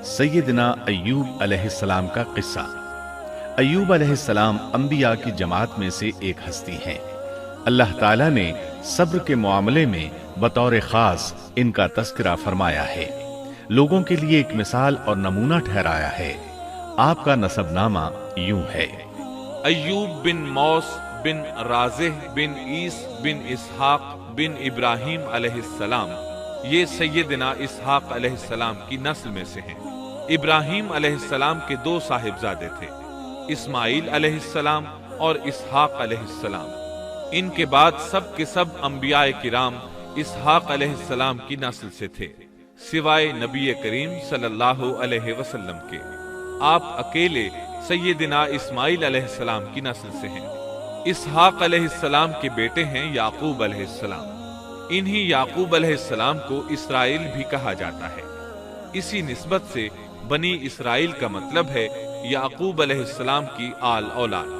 سیدنا ایوب علیہ السلام کا قصہ۔ ایوب علیہ السلام انبیاء کی جماعت میں سے ایک ہستی ہیں۔ اللہ تعالیٰ نے صبر کے معاملے میں بطور خاص ان کا تذکرہ فرمایا ہے، لوگوں کے لیے ایک مثال اور نمونہ ٹھہرایا ہے۔ آپ کا نسب نامہ یوں ہے: ایوب بن موس بن رازح بن عیس بن اسحاق بن ابراہیم علیہ السلام، یہ سیدنا اسحاق علیہ السلام کی نسل میں سے ہیں۔ ابراہیم علیہ السلام کے دو صاحبزادے تھے، اسماعیل علیہ السلام اور اسحاق علیہ السلام۔ ان کے بعد سب کے سب انبیاء کرام اسحاق علیہ السلام کی نسل سے تھے، سوائے نبی کریم صلی اللہ علیہ وسلم کے۔ آپ اکیلے سیدنا اسماعیل علیہ السلام کی نسل سے ہیں۔ اسحاق علیہ السلام کے بیٹے ہیں یعقوب علیہ السلام۔ انہی یعقوب علیہ السلام کو اسرائیل بھی کہا جاتا ہے۔ اسی نسبت سے بنی اسرائیل کا مطلب ہے یعقوب علیہ السلام کی آل اولاد۔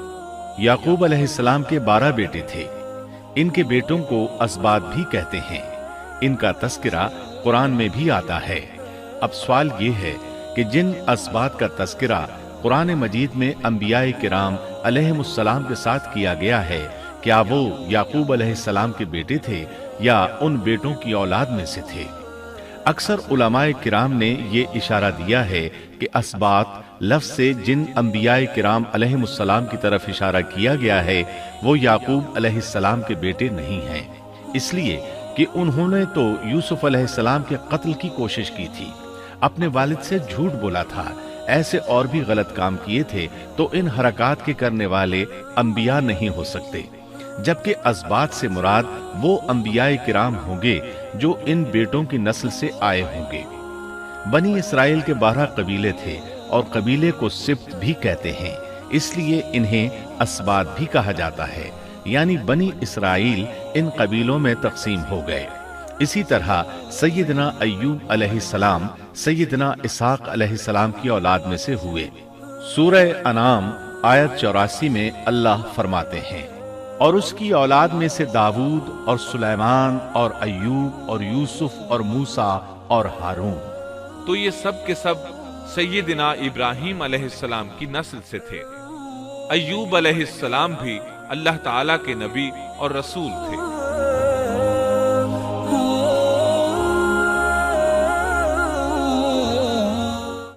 یعقوب علیہ السلام کے 12 بیٹے تھے۔ ان کے بیٹوں کو اسباط بھی کہتے ہیں۔ ان کا تذکرہ قرآن میں بھی آتا ہے۔ اب سوال یہ ہے کہ جن اسباط کا تذکرہ قرآن مجید میں انبیاء کرام علیہم السلام کے ساتھ کیا گیا ہے، کیا وہ یعقوب علیہ السلام کے بیٹے تھے یا ان بیٹوں کی اولاد میں سے تھے؟ اکثر علماء کرام نے یہ اشارہ دیا ہے کہ اسباط لفظ سے جن انبیاء کرام علیہم السلام کی طرف اشارہ کیا گیا ہے وہ یعقوب علیہ السلام کے بیٹے نہیں ہیں، اس لیے کہ انہوں نے تو یوسف علیہ السلام کے قتل کی کوشش کی تھی، اپنے والد سے جھوٹ بولا تھا، ایسے اور بھی غلط کام کیے تھے، تو ان حرکات کے کرنے والے انبیاء نہیں ہو سکتے، جبکہ اسباط سے مراد وہ انبیاء کرام ہوں گے جو ان بیٹوں کی نسل سے آئے ہوں گے۔ بنی اسرائیل کے 12 قبیلے تھے اور قبیلے کو سبط بھی کہتے ہیں، اس لیے انہیں اسباط بھی کہا جاتا ہے، یعنی بنی اسرائیل ان قبیلوں میں تقسیم ہو گئے۔ اسی طرح سیدنا ایوب علیہ السلام سیدنا اسحاق علیہ السلام کی اولاد میں سے ہوئے۔ سورہ انعام آیت 84 میں اللہ فرماتے ہیں: اور اس کی اولاد میں سے داؤد اور سلیمان اور ایوب اور یوسف اور موسیٰ اور ہارون۔ تو یہ سب کے سب سیدنا ابراہیم علیہ السلام کی نسل سے تھے۔ ایوب علیہ السلام بھی اللہ تعالیٰ کے نبی اور رسول تھے۔